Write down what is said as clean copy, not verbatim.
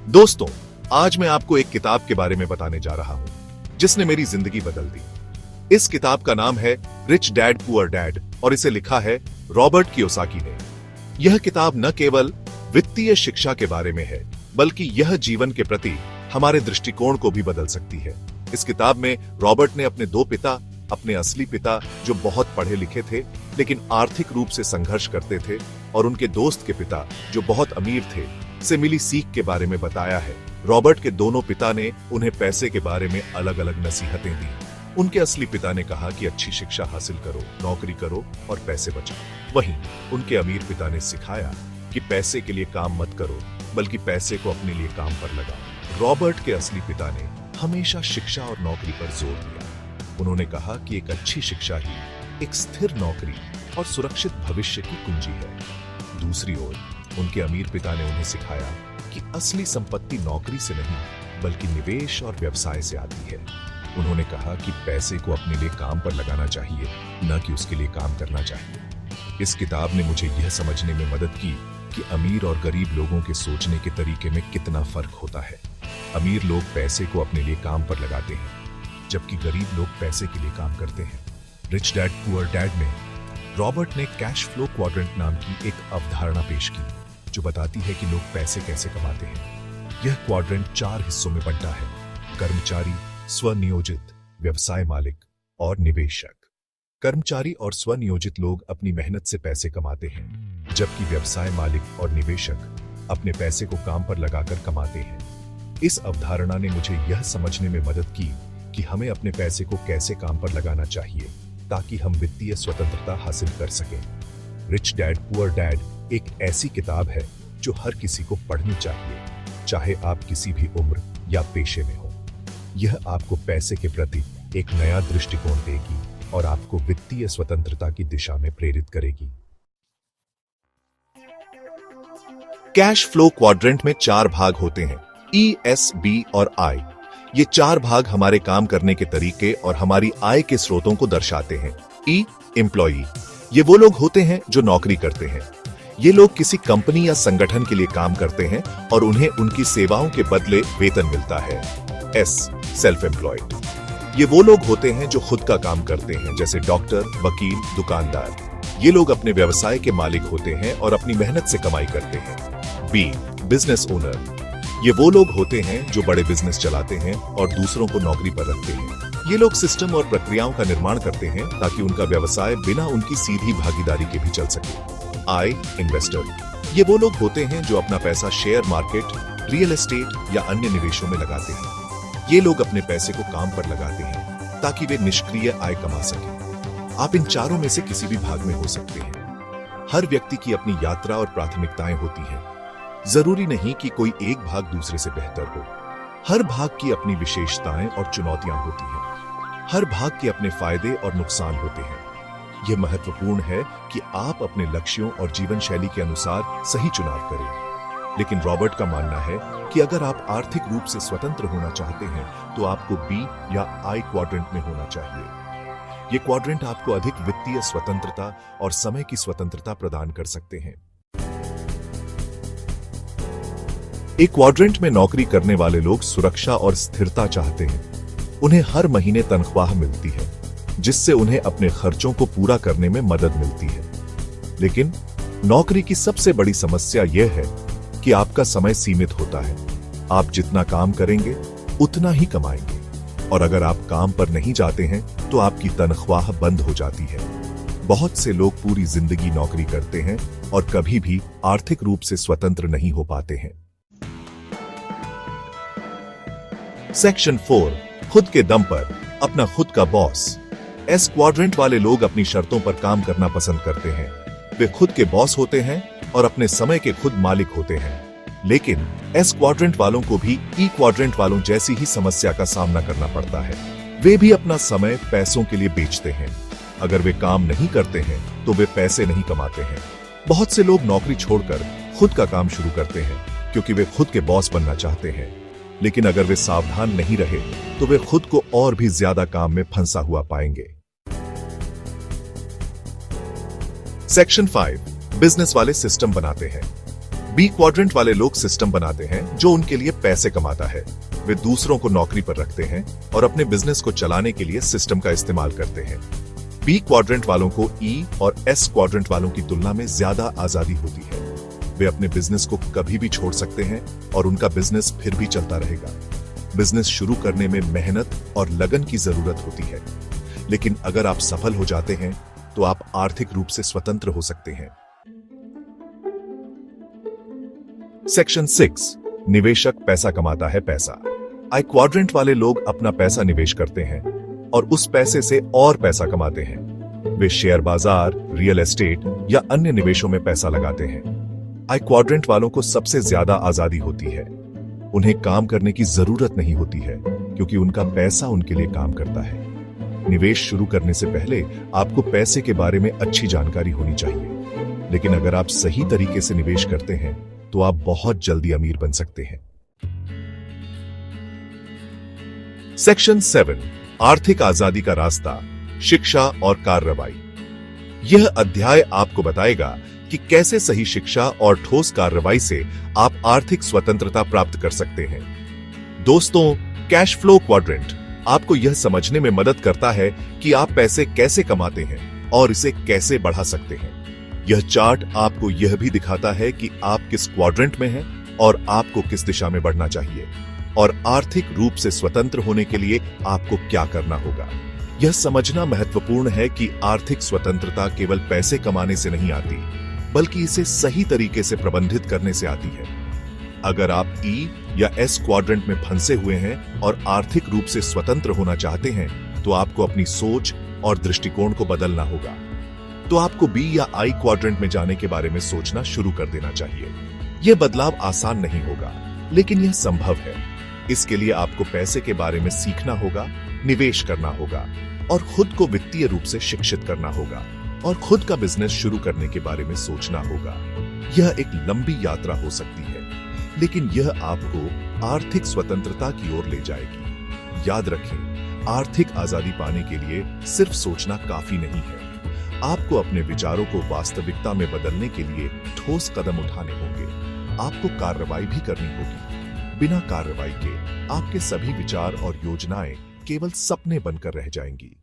दोस्तों, आज मैं आपको एक किताब के बारे में बताने जा रहा हूं जिसने मेरी जिंदगी बदल दी। इस किताब का नाम है रिच डैड पुअर डैड और इसे लिखा है रॉबर्ट कियोसाकी ने। यह किताब न केवल वित्तीय शिक्षा के बारे में है, बल्कि यह जीवन के प्रति हमारे दृष्टिकोण को भी बदल सकती है। इस किताब में रॉबर्ट ने अपने दो पिता, अपने असली पिता जो बहुत पढ़े लिखे थे लेकिन आर्थिक रूप से संघर्ष करते थे, और उनके दोस्त के पिता जो बहुत अमीर थे, से मिली सीख के बारे में बताया है। रॉबर्ट के दोनों पिता ने उन्हें पैसे के बारे में अलग अलग नसीहतें दी। उनके असली पिता ने कहा कि अच्छी शिक्षा हासिल करो, नौकरी करो और पैसे बचाओ। वहीं उनके अमीर पिता ने सिखाया कि पैसे के लिए काम मत करो, बल्कि पैसे को अपने लिए काम पर लगाओ। रॉबर्ट के असली पिता ने हमेशा शिक्षा और नौकरी पर जोर दिया। उन्होंने कहा कि एक अच्छी शिक्षा ही एक स्थिर नौकरी और सुरक्षित भविष्य की कुंजी है। दूसरी ओर उनके अमीर पिता ने उन्हें सिखाया कि असली संपत्ति नौकरी से नहीं, बल्कि निवेश और व्यवसाय से आती है। उन्होंने कहा कि पैसे को अपने लिए काम पर लगाना चाहिए, न कि उसके लिए काम करना चाहिए। इस किताब ने मुझे यह समझने में मदद की कि अमीर और गरीब लोगों के सोचने के तरीके में कितना फर्क होता है। अमीर लोग पैसे को अपने लिए काम पर लगाते हैं, जबकि गरीब लोग पैसे के लिए काम करते हैं। रिच डैड पुअर डैड में रॉबर्ट ने कैश फ्लो क्वाड्रेंट नाम की एक अवधारणा पेश की, जो बताती है कि लोग पैसे कैसे कमाते हैं। यह क्वाड्रेंट 4 हिस्सों में बंटा है: कर्मचारी, स्वनियोजित, व्यवसाय मालिक और निवेशक। कर्मचारी और स्वनियोजित लोग अपनी मेहनत से पैसे कमाते हैं, जबकि व्यवसाय मालिक और निवेशक अपने पैसे को काम पर लगाकर कमाते हैं। इस अवधारणा ने मुझे यह समझने में मदद की कि हमें अपने पैसे को कैसे काम पर लगाना चाहिए ताकि हम वित्तीय स्वतंत्रता हासिल कर सकें। रिच डैड पुअर डैड एक ऐसी किताब है जो हर किसी को पढ़नी चाहिए, चाहे आप किसी भी उम्र या पेशे में हो। यह आपको पैसे के प्रति एक नया दृष्टिकोण देगी और आपको वित्तीय स्वतंत्रता की दिशा में प्रेरित करेगी। कैश फ्लो क्वाड्रेंट में 4 भाग होते हैं: ई, एस, बी और आई। ये 4 भाग हमारे काम करने के तरीके और हमारी आय के स्रोतों को दर्शाते हैं। ई, एम्प्लॉई। ये वो लोग होते हैं जो नौकरी करते हैं। ये लोग किसी कंपनी या संगठन के लिए काम करते हैं और उन्हें उनकी सेवाओं के बदले वेतन मिलता है। S, self employed. ये वो लोग होते हैं जो खुद का काम करते हैं, जैसे डॉक्टर, वकील, दुकानदार। ये लोग अपने व्यवसाय के मालिक होते हैं और अपनी मेहनत से कमाई करते हैं। B, business owner. ये वो लोग होते हैं जो बड़े बिजनेस चलाते हैं और दूसरों को नौकरी पर रखते हैं। ये लोग सिस्टम और प्रक्रियाओं का निर्माण करते हैं ताकि उनका व्यवसाय बिना उनकी सीधी भागीदारी के भी चल सके। आई, इन्वेस्टर। ये वो लोग होते हैं जो अपना पैसा शेयर मार्केट, रियल एस्टेट या अन्य निवेशों में लगाते हैं। ये लोग अपने पैसे को काम पर लगाते हैं ताकि वे निष्क्रिय आय कमा सकें। आप इन चारों में से किसी भी भाग में हो सकते हैं। हर व्यक्ति की अपनी यात्रा और प्राथमिकताएं होती हैं। जरूरी नहीं कि कोई एक भाग दूसरे से बेहतर हो। हर भाग की अपनी विशेषताएं और चुनौतियां होती हैं। हर भाग के अपने फायदे और नुकसान होते हैं। यह महत्वपूर्ण है कि आप अपने लक्ष्यों और जीवन शैली के अनुसार सही चुनाव करें। लेकिन रॉबर्ट का मानना है कि अगर आप आर्थिक रूप से स्वतंत्र होना चाहते हैं तो आपको बी या आई क्वाड्रेंट में होना चाहिए। ये क्वाड्रेंट आपको अधिक वित्तीय स्वतंत्रता और समय की स्वतंत्रता प्रदान कर सकते हैं। एक क्वाड्रेंट में नौकरी करने वाले लोग सुरक्षा और स्थिरता चाहते हैं। उन्हें हर महीने तनख्वाह मिलती है, जिससे उन्हें अपने खर्चों को पूरा करने में मदद मिलती है। लेकिन नौकरी की सबसे बड़ी समस्या यह है कि आपका समय सीमित होता है। आप जितना काम करेंगे उतना ही कमाएंगे, और अगर आप काम पर नहीं जाते हैं तो आपकी तनख्वाह बंद हो जाती है। बहुत से लोग पूरी जिंदगी नौकरी करते हैं और कभी भी आर्थिक रूप से स्वतंत्र नहीं हो पाते हैं। सेक्शन 4, खुद के दम पर अपना खुद का बॉस। एस क्वाड्रेंट वाले लोग अपनी शर्तों पर काम करना पसंद करते हैं। वे खुद के बॉस होते हैं और अपने समय के खुद मालिक होते हैं। लेकिन एस क्वाड्रेंट वालों को भी ई क्वाड्रेंट वालों जैसी ही समस्या का सामना करना पड़ता है। वे भी अपना समय पैसों के लिए बेचते हैं। अगर वे काम नहीं करते हैं तो वे पैसे नहीं कमाते हैं। बहुत से लोग नौकरी छोड़कर खुद का काम शुरू करते हैं क्योंकि वे खुद के बॉस बनना चाहते हैं। लेकिन अगर वे सावधान नहीं रहे तो वे खुद को और भी ज्यादा काम में फंसा हुआ पाएंगे। सेक्शन 5, बिजनेस वाले सिस्टम बनाते हैं। बी क्वाड्रेंट वाले लोग सिस्टम बनाते हैं जो उनके लिए पैसे कमाता है। वे दूसरों को नौकरी पर रखते हैं और अपने बिजनेस को चलाने के लिए सिस्टम का इस्तेमाल करते हैं। बी क्वाड्रेंट वालों को ई और एस क्वाड्रेंट वालों की तुलना में ज्यादा आजादी होती है। वे अपने बिजनेस को कभी भी छोड़ सकते हैं और उनका बिजनेस फिर भी चलता रहेगा। बिजनेस शुरू करने में मेहनत और लगन की जरूरत होती है, लेकिन अगर आप सफल हो जाते हैं तो आप आर्थिक रूप से स्वतंत्र हो सकते हैं। सेक्शन 6, निवेशक पैसा कमाता है पैसा। आई क्वाड्रेंट वाले लोग अपना पैसा निवेश करते हैं और उस पैसे से और पैसा कमाते हैं। वे शेयर बाजार, रियल एस्टेट या अन्य निवेशों में पैसा लगाते हैं। आई क्वाड्रेंट वालों को सबसे ज्यादा आजादी होती है। उन्हें काम करने की जरूरत नहीं होती है क्योंकि उनका पैसा उनके लिए काम करता है। निवेश शुरू करने से पहले आपको पैसे के बारे में अच्छी जानकारी होनी चाहिए, लेकिन अगर आप सही तरीके से निवेश करते हैं तो आप बहुत जल्दी अमीर बन सकते हैं। सेक्शन 7, आर्थिक आजादी का रास्ता, शिक्षा और कार्रवाई। यह अध्याय आपको बताएगा कि कैसे सही शिक्षा और ठोस कार्रवाई से आप आर्थिक स्वतंत्रता प्राप्त कर सकते हैं। दोस्तों, कैश फ्लो क्वाड्रेंट आपको यह समझने में मदद करता है कि आप पैसे कैसे कमाते हैं और इसे कैसे बढ़ा सकते हैं। यह चार्ट आपको यह भी दिखाता है कि आप किस क्वाड्रेंट में हैं और आपको किस दिशा में बढ़ना चाहिए और आर्थिक रूप से स्वतंत्र होने के लिए आपको क्या करना होगा। यह समझना महत्वपूर्ण है कि आर्थिक स्वतंत्रता केवल पैसे कमाने से नहीं आती, बल्कि इसे सही तरीके से प्रबंधित करने से आती है। अगर आप ई या एस क्वाड्रेंट में फंसे हुए हैं और आर्थिक रूप से स्वतंत्र होना चाहते हैं, तो आपको अपनी सोच और दृष्टिकोण को बदलना होगा। तो आपको बी या आई क्वाड्रेंट में जाने के बारे में सोचना शुरू कर देना चाहिए। यह बदलाव आसान नहीं होगा, लेकिन यह संभव है। इसके लिए आपको पैसे के बारे में सीखना होगा, निवेश करना होगा और खुद को वित्तीय रूप से शिक्षित करना होगा और खुद का बिजनेस शुरू करने के बारे में सोचना होगा। यह एक लंबी यात्रा हो सकती है, लेकिन यह आपको आर्थिक स्वतंत्रता की ओर ले जाएगी। याद रखें, आर्थिक आजादी पाने के लिए सिर्फ सोचना काफी नहीं है। आपको अपने विचारों को वास्तविकता में बदलने के लिए ठोस कदम उठाने होंगे। आपको कार्रवाई भी करनी होगी। बिना कार्रवाई के आपके सभी विचार और योजनाएं केवल सपने बनकर रह जाएंगी।